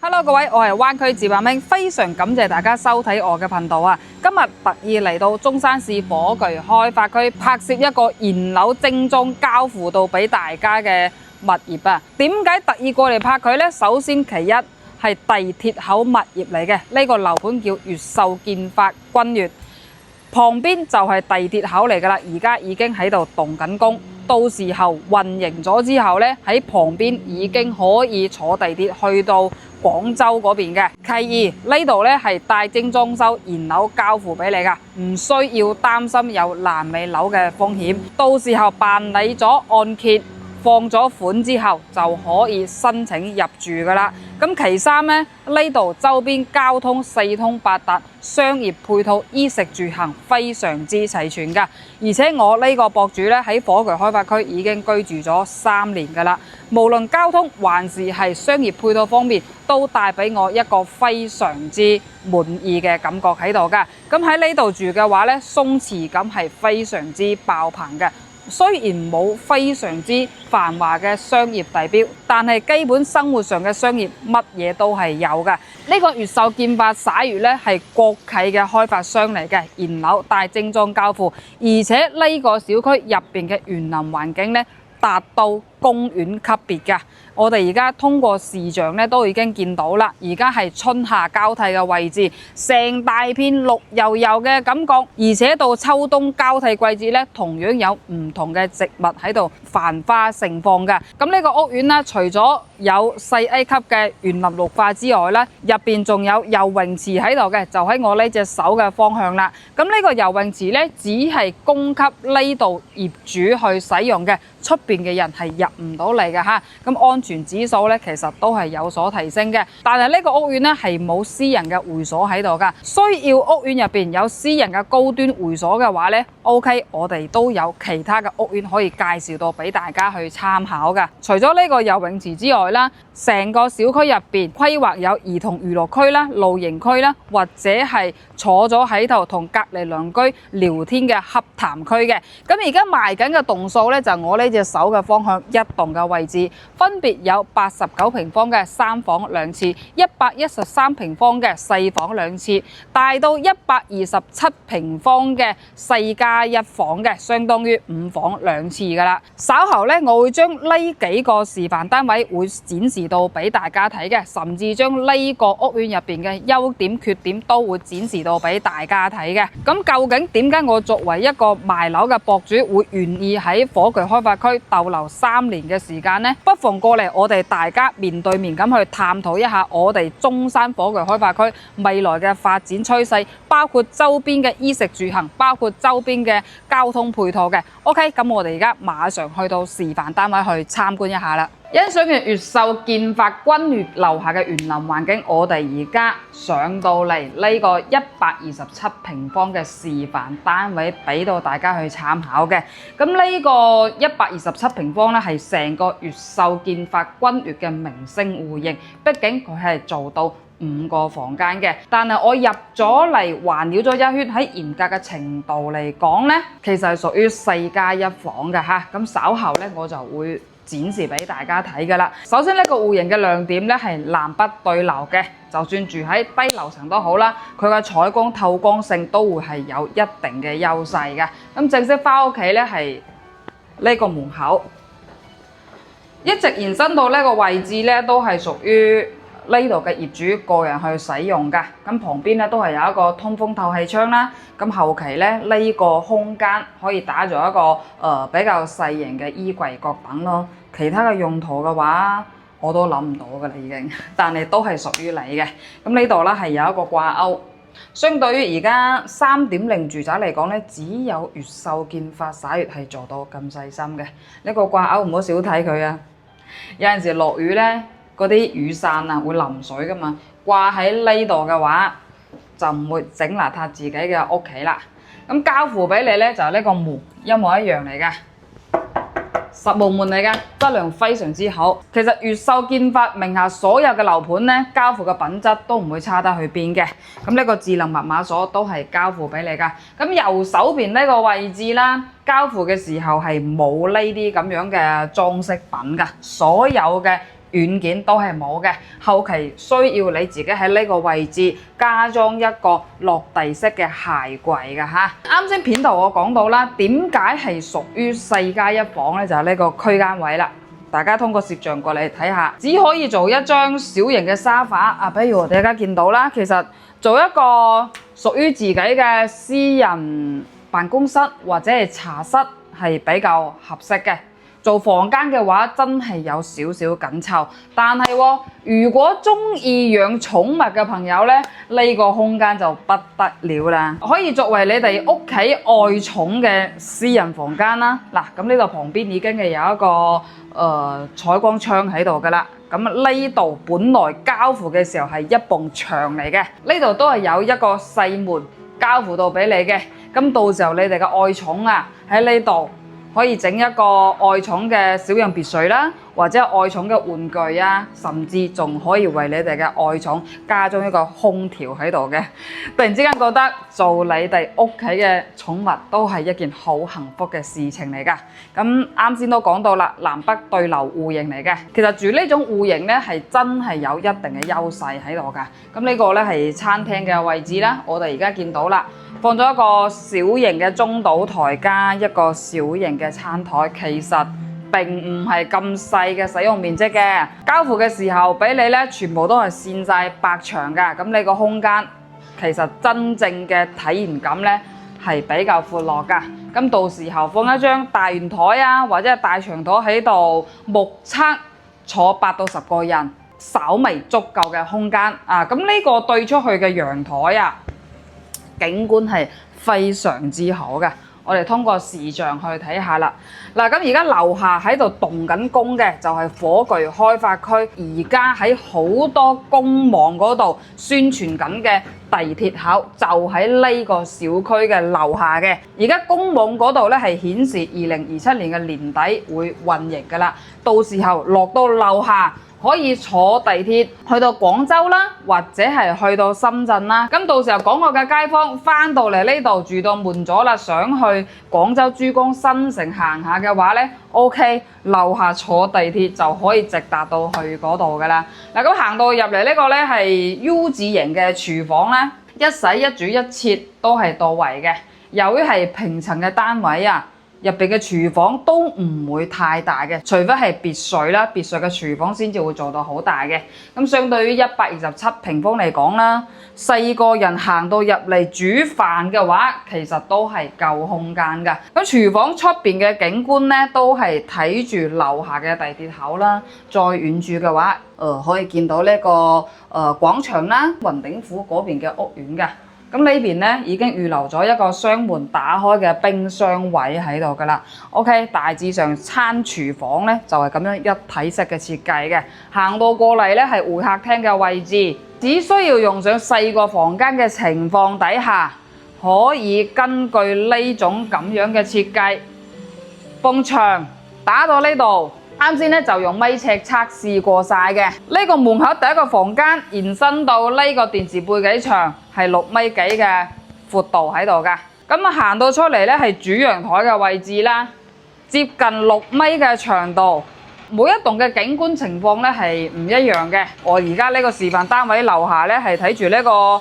Hello， 各位，我係灣區自辦兵，非常感謝大家收睇我嘅頻道啊！今日特意嚟到中山市火炬開發區拍攝一個現樓精裝交付到俾大家嘅物業啊！點解特意過嚟拍佢呢？首先，其一係地鐵口物業嚟嘅，呢個樓盤叫越秀建發君悅，旁邊就係地鐵口嚟噶啦，而家已經喺度動緊工。到時候運營咗之後呢，喺旁邊已經可以坐地鐵去到廣州嗰邊嘅。其二，呢度呢係帶精裝修現樓交付俾你噶，唔需要擔心有爛尾樓嘅風險。到時候辦理咗按揭，放咗款之後就可以申請入住噶啦。咁其三呢，呢度周邊交通四通八達，商業配套、衣食住行非常之齊全噶。而且我呢個博主呢，喺火炬開發區已經居住咗3年噶啦，無論交通還是係商業配套方面，都帶俾我一個非常之滿意嘅感覺喺度噶。咁喺呢度住嘅話呢，鬆弛感係非常之爆棚嘅。雖然冇非常之繁華嘅商業地標，但係基本生活上嘅商業乜嘢都係有嘅。呢個越秀建發灑悅呢係國企嘅開發商嚟嘅，現樓帶精裝交付，而且呢個小區入邊嘅園林環境呢達到公園級別㗎。我哋而家通過視像咧都已經見到啦，而家係春夏交替嘅位置，成大片綠油油嘅感覺，而且到秋冬交替季節咧，同樣有唔同嘅植物喺度繁花盛放嘅。咁呢個屋苑咧，除咗有細 A 級嘅園林綠化之外咧，入邊仲有游泳池喺度嘅，就喺我呢隻手嘅方向啦。咁呢個游泳池咧，只係供給呢度業主去使用嘅，出邊嘅人係入唔到嚟嘅嚇。咁安全指數咧，其實都係有所提升嘅。但係呢個屋苑咧係冇私人嘅會所喺度噶。需要屋苑入邊有私人嘅高端會所嘅話咧，OK， 我哋都有其他嘅屋苑可以介紹到俾大家去參考噶。除咗呢個游泳池之外啦，成個小區入邊規劃有兒童娛樂區啦、露營區啦，或者係坐咗喺度同隔離鄰居聊天嘅洽談區嘅。咁而家賣緊嘅棟數咧，就係我呢隻手嘅方向一棟嘅位置，分別有89平方嘅3房2廁，113平方嘅4房2廁，大到127平方嘅4加1房嘅，相當於5房2廁噶啦。稍後咧，我會將呢幾個示範單位會展示到俾大家睇嘅，甚至將呢個屋苑入邊嘅優點缺點都會展示到俾大家睇嘅。咁究竟點解我作為一個賣樓嘅博主會願意喺火炬開發區逗留3年嘅時間呢？不妨過嚟我哋大家面對面咁去探討一下我哋中山火炬開發區未來嘅發展趨勢，包括周邊嘅衣食住行，包括周邊嘅交通配套嘅。OK， 咁我哋而家馬上去到示範單位去參觀一下啦。欣賞完越秀建發君悅樓下嘅園林環境，我哋而家上到嚟呢個127平方嘅示範單位，俾到大家去參考嘅。咁呢個127平方咧，係成個越秀建發君悅嘅明星戶型，畢竟佢係做到5個房間嘅。但係我入咗嚟環繞咗一圈，喺嚴格嘅程度嚟講呢，其實係屬於4加1房嘅嚇。咁稍後呢，我就會展示俾大家睇㗎啦。首先呢個戶型嘅亮點咧係南北對流嘅，就算住喺低樓層都好啦，佢嘅採光透光性都會係有一定嘅優勢嘅。咁正式翻屋企咧係呢個門口，一直延伸到呢個位置咧都係屬於呢度嘅業主個人去使用㗎。咁旁邊咧都係有一個通風透氣窗啦。咁後期咧呢個空間可以打造一個比較細型嘅衣櫃閣等咯。其他嘅用途嘅話，我都諗唔到㗎啦已經，但係都係屬於你嘅。咁呢度咧係有一個掛鈎，相對於而家3.0住宅嚟講咧，只有越秀建發灑悅係做到咁細心嘅。呢個掛鈎唔好少睇佢啊！有陣時落雨咧，嗰啲雨傘啊會淋水㗎嘛，掛喺呢度嘅話就唔會整邋遢自己嘅屋企啦。咁交付俾你咧就係呢個門一模一樣嚟嘅。實木門嚟嘅，質量非常之好。其實越秀建發名下所有嘅樓盤咧，交付嘅品質都唔會差得去邊嘅。咁呢個智能密碼鎖都係交付俾你㗎。咁右手邊呢個位置啦，交付嘅時候係冇呢啲咁樣嘅裝飾品㗎。所有嘅軟件都係冇嘅，後期需要你自己喺呢個位置加裝一個落地式嘅鞋櫃㗎嚇。啱先片頭我講到啦，點解係屬於4加1房呢？就係呢個區間位啦。大家通過攝像過嚟睇下，只可以做一張小型嘅沙發啊，比如我哋而家見到啦，其實做一個屬於自己嘅私人辦公室或者係茶室係比較合適嘅。做房間嘅話，真係有少少緊湊。但係如果鍾意養寵物嘅朋友呢，呢個空間就不得了啦，可以作為你哋屋企愛寵嘅私人房間啦。嗱，咁呢度旁邊已經係有一個採光窗喺度噶啦。咁呢度本來交付嘅時候係一埲牆嚟嘅，呢度都係有一個細門交付到俾你嘅。咁到時候你哋嘅愛寵啊喺呢度。可以整一個愛寵嘅小型別墅啦，或者愛寵嘅玩具啊，甚至仲可以為你哋嘅愛寵加裝一個空調喺度嘅。突然之間覺得做你哋屋企嘅寵物都係一件好幸福嘅事情嚟㗎。咁啱先都講到啦，南北對流戶型嚟嘅，其實住呢種戶型咧係真係有一定嘅優勢喺度㗎。咁呢個咧係餐廳嘅位置啦，我哋而家見到啦。放咗一個小型嘅中島台加一個小型嘅餐台，其實並唔係咁細嘅使用面積嘅。交付嘅時候俾你咧，全部都係線晒白牆㗎。咁你個空間其實真正嘅體驗感咧係比較闊落㗎。咁到時候放一張大圓台啊，或者係大長台喺度，目測坐8到10個人，稍微足夠嘅空間啊。咁呢個對出去嘅陽台啊，景觀係非常之好嘅，我哋通過視像去睇下啦。嗱，咁而家樓下喺度動緊工嘅就係火炬開發區，而家喺好多公網嗰度宣傳緊嘅地鐵口就喺呢個小區嘅樓下嘅。而家公網嗰度咧係顯示2027年嘅年底會運營㗎啦，到時候落到樓下，可以坐地鐵去到廣州啦，或者係去到深圳啦。咁到時候港澳嘅街坊翻到嚟呢度住到悶咗啦，想去廣州珠江新城行下嘅話呢 OK， 樓下坐地鐵就可以直達到去嗰度噶啦。嗱，咁行到入嚟呢個呢係 U 字型嘅廚房啦，一洗一煮一切都係到位嘅。由於係平層嘅單位啊，入邊嘅廚房都唔會太大嘅，除非係別墅啦，別墅嘅廚房先至會做到好大嘅。咁相對於127平方嚟講啦，4個人行到入嚟煮飯嘅話，其實都係夠空間㗎。咁廚房出邊嘅景觀咧，都係睇住樓下嘅地鐵口啦。再遠處嘅話，可以見到呢個廣場啦，雲頂府嗰邊嘅屋苑㗎。咁呢邊咧已經預留咗一個雙門打開嘅冰箱位喺度㗎啦。OK， 大致上餐廚房咧就係咁樣一體式嘅設計嘅。行到過嚟咧係會客廳嘅位置，只需要用上4個房間嘅情況底下，可以根據呢種咁樣嘅設計，埲牆打到呢度。啱先咧就用米尺測試過晒嘅。呢個門口第一個房間延伸到呢個電視背景牆係6米幾嘅闊度喺度㗎。咁行到出嚟咧係主陽台嘅位置啦，接近6米嘅長度。每一棟嘅景觀情況咧係唔一樣嘅。我而家呢個示範單位樓下咧係睇住呢個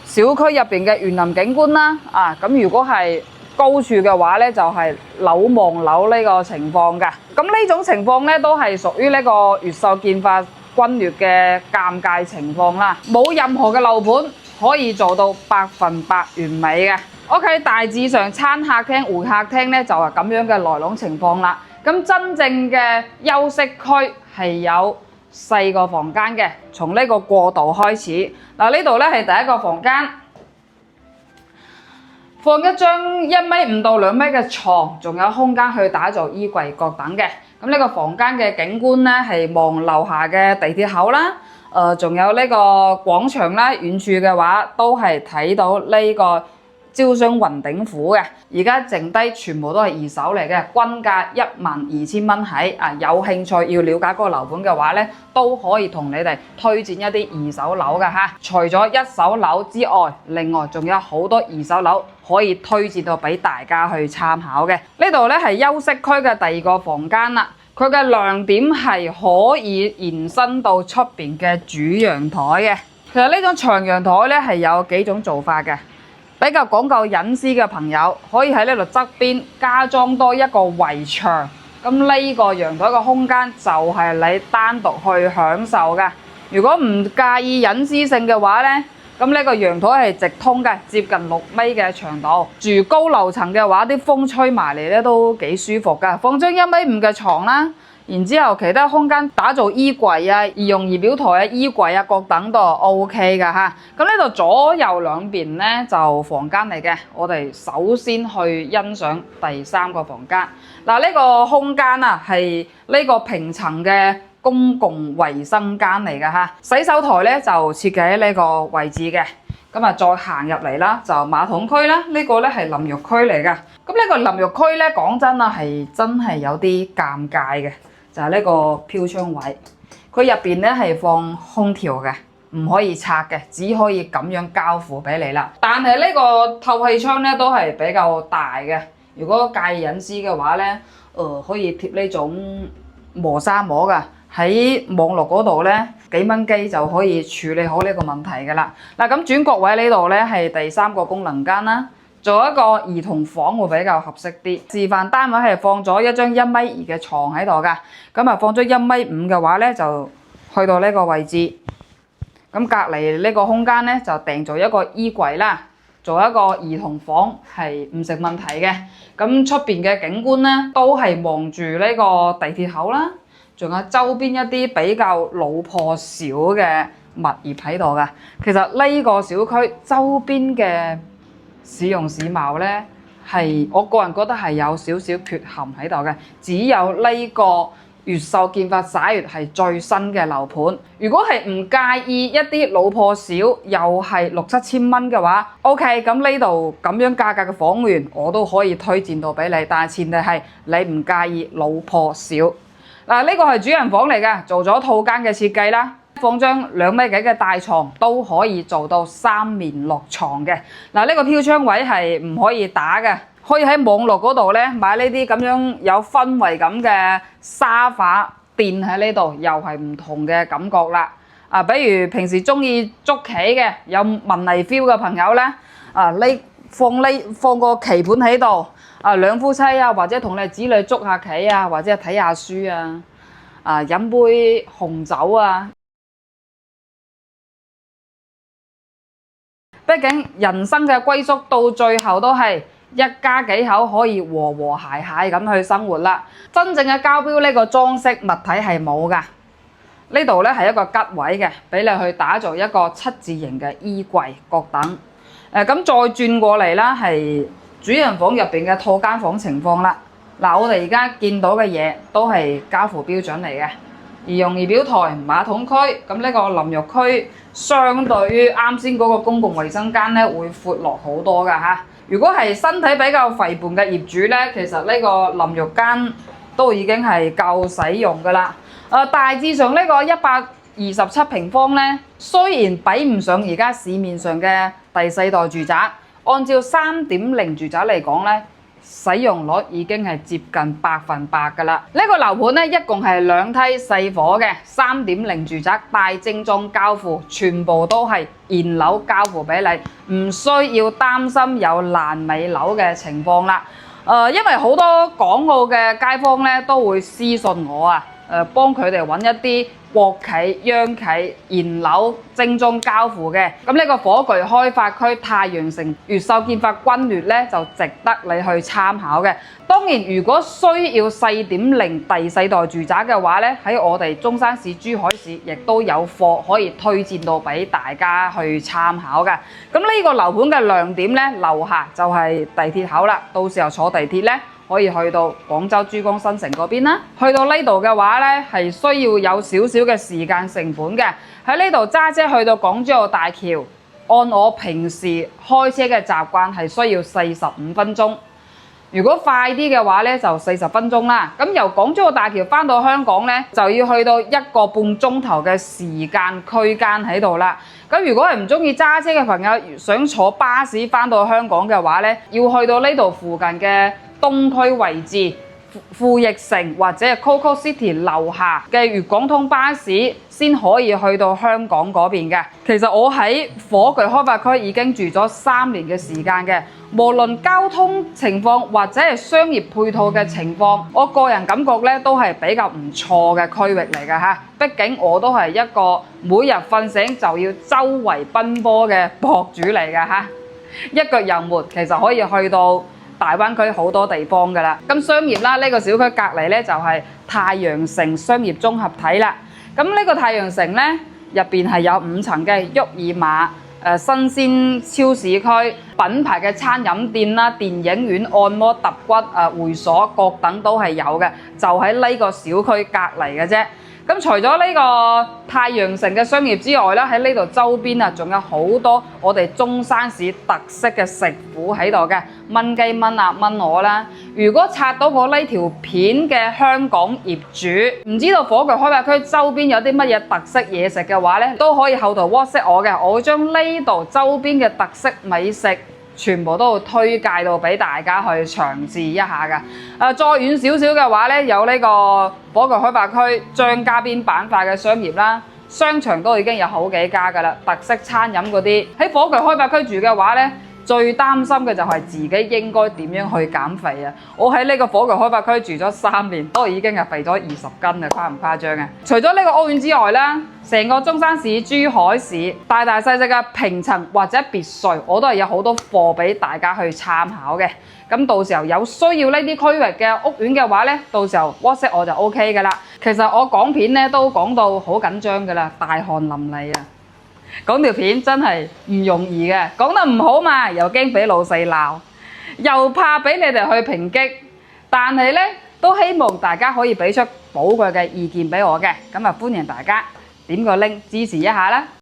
小區入邊嘅園林景觀啦。咁如果係高處嘅話咧，就係樓望樓呢個情況㗎。咁呢種情況咧，都係屬於呢個越秀建發君悦嘅尷尬情況啦。冇任何嘅樓盤可以做到100%完美嘅。OK， 大致上餐客廳、會客廳咧就係咁樣嘅來龍情況啦。咁真正嘅休息區係有4個房間嘅，從呢個過道開始。嗱，呢度咧係第一個房間。放一張1.5米到2米嘅床，仲有空間去打造衣櫃各等嘅。咁呢個房間嘅景觀咧係望樓下嘅地鐵口啦，仲有呢個廣場啦，遠處嘅話都係睇到呢個招商雲頂府嘅。而家剩低全部都係二手嚟嘅，均價12000蚊起。有興趣要了解嗰個樓盤嘅話咧，都可以同你哋推薦一啲二手樓㗎嚇。除咗一手樓之外，另外仲有好多二手樓可以推薦到俾大家去參考嘅。呢度咧係休息區嘅第2個房間啦。佢嘅亮點係可以延伸到出邊嘅主陽台嘅。其實呢種長陽台咧係有幾種做法嘅，比較講究隱私嘅朋友可以喺呢度側邊加裝多一個圍牆，咁呢個陽台嘅空間就係你單獨去享受嘅。如果唔介意隱私性嘅話咧，咁呢個陽台係直通嘅，接近6米嘅長度。住高樓層嘅話，啲風吹埋嚟咧都幾舒服㗎。放張1.5米嘅床啦，然之後其他空間打造衣櫃啊、儀容儀表台啊、衣櫃啊各等都 OK 㗎嚇。咁呢度左右兩邊咧就房間嚟嘅。我哋首先去欣賞第3個房間。嗱，呢個空間啊係呢個平層嘅公共衛生間嚟㗎嚇，洗手台咧就設計喺呢個位置嘅。咁啊，再行入嚟啦，就馬桶區啦。呢個咧係淋浴區嚟㗎。咁呢個淋浴區咧，講真啊，係真係有啲尷尬嘅，就係呢個飄窗位。佢入邊咧係放空調嘅，唔可以拆嘅，只可以咁樣交付俾你啦。但係呢個透氣窗咧都係比較大嘅。如果介意隱私嘅話咧，可以貼呢種磨砂膜㗎。喺網絡嗰度咧，幾蚊雞就可以處理好呢個問題㗎啦。嗱，咁轉角位呢度咧係第3個功能間啦，做一個兒童房會比較合適啲。示範單位係放咗一張1.2米嘅床喺度㗎，咁啊放咗1.5米嘅話咧就去到呢個位置。咁隔離呢個空間咧就訂做一個衣櫃啦，做一個兒童房係唔成問題嘅。咁出邊嘅景觀咧都係望住呢個地鐵口啦。仲有周邊一啲比較老破小嘅物業喺度㗎。其實呢個小區周邊嘅市容市貌咧，係我個人覺得係有少少缺陷喺度嘅。只有呢個越秀建發灑悅係最新嘅樓盤。如果係唔介意一啲老破小又係6、7千蚊嘅話 ，OK， 咁呢度咁樣價格嘅房源我都可以推薦到俾你，但係前提係你唔介意老破小。嗱，呢個係主人房嚟㗎，做咗套間嘅設計啦，放張2.幾米嘅大床都可以做到3面落床嘅。嗱，呢個飄窗位係唔可以打嘅，可以喺網絡嗰度咧買呢啲咁樣有氛圍感嘅沙發墊喺呢度，又係唔同嘅感覺啦。比如平時中意捉棋嘅，有文藝 feel 嘅朋友咧，放個棋盤喺度。兩夫妻啊，或者同你子女捉下棋啊，或者睇下書啊，飲杯紅酒啊。畢竟人生嘅歸宿到最後都係一家幾口可以和和諧諧咁去生活啦。真正嘅交標呢個裝飾物體係冇㗎。呢度咧係一個吉位嘅，俾你去打造一個7字形嘅衣櫃各等。咁再轉過嚟啦，係主人房入邊嘅套間房情況啦。嗱，我哋而家見到嘅嘢都係交付標準嚟嘅。儀容儀表台、馬桶區，咁呢個淋浴區相對於啱先嗰個公共衛生間咧，會闊落好多㗎嚇。如果係身體比較肥胖嘅業主咧，其實呢個淋浴間都已經係夠使用㗎啦。大致上呢個127平方咧，雖然比唔上而家市面上嘅第4代住宅。按照3.0住宅嚟講咧，使用率已經係接近100%㗎啦。呢個樓盤咧一共係2梯4伙嘅3.0住宅大精裝交付，全部都係現樓交付俾你，唔需要擔心有爛尾樓嘅情況啦。因為好多港澳嘅街坊咧都會私信我啊，幫佢哋揾一啲國企、央企現樓精裝交付嘅。咁呢個火炬開發區太陽城越秀建發君悅咧就值得你去參考嘅。當然，如果需要4.0第4代住宅嘅話咧，喺我哋中山市、珠海市亦都有貨可以推薦到俾大家去參考嘅。咁呢個樓盤嘅亮點咧，樓下就係地鐵口啦，到時候坐地鐵咧，可以去到廣州珠江新城嗰邊啦。去到呢度嘅話咧，係需要有少少嘅時間成本嘅。喺呢度揸車去到港珠澳大橋，按我平時開車嘅習慣係需要45分鐘。如果快啲嘅話咧，就40分鐘啦。咁由港珠澳大橋返到香港咧，就要去到1個半鐘頭嘅時間區間喺度啦。咁如果係唔中意揸車嘅朋友，想坐巴士返到香港嘅話咧，要去到呢度附近嘅東區位置富逸城或者係 Coco City 樓下嘅粵港通巴士先可以去到香港嗰邊嘅。其實我喺火炬開發區已經住咗3年嘅時間嘅，無論交通情況或者係商業配套嘅情況，我個人感覺咧都係比較唔錯嘅區域嚟嘅嚇。畢竟我都係一個每日瞓醒就要周圍奔波嘅博主嚟嘅嚇，一腳油門其實可以去到大灣區好多地方㗎啦。咁商業啦，呢個小區隔離咧就係太陽城商業綜合體啦。咁呢個太陽城咧入邊係有5層嘅沃爾瑪、新鮮超市區、品牌嘅餐飲店啦、電影院、按摩、揼骨、會所各等都係有嘅，就喺呢個小區隔離嘅啫。咁除咗呢個太陽城嘅商業之外啦，喺呢度周邊啊，仲有好多我哋中山市特色嘅食府喺度嘅，燜雞、燜鴨、燜鵝啦。如果刷到我呢條片嘅香港業主，唔知道火炬開發區周邊有啲乜嘢特色嘢食嘅話咧，都可以後台 WhatsApp 我嘅，我會將呢度周邊嘅特色美食全部都會推介到俾大家去嘗試一下㗎。再遠少少嘅話咧，有呢個火炬開發區張家邊板塊嘅商業啦，商場都已經有好幾家㗎啦。特色餐飲嗰啲喺火炬開發區住嘅話咧，最擔心嘅就係自己應該點樣去減肥啊！我喺呢個火炬開發區住咗3年，都已經係肥咗20斤啦，誇唔誇張啊？除咗呢個屋苑之外啦，成個中山市、珠海市大大細細嘅平層或者別墅，我都係有好多貨俾大家去參考嘅。咁到時候有需要呢啲區域嘅屋苑嘅話咧，到時候 WhatsApp 我就 OK 㗎啦。其實我講片咧都講到好緊張㗎啦，大汗淋漓啊！講條片真係唔容易嘅，講得唔好嘛，又驚俾老細鬧，又怕俾你哋去抨擊，但係咧都希望大家可以俾出寶貴嘅意見俾我嘅，咁啊歡迎大家點個 link 支持一下啦〜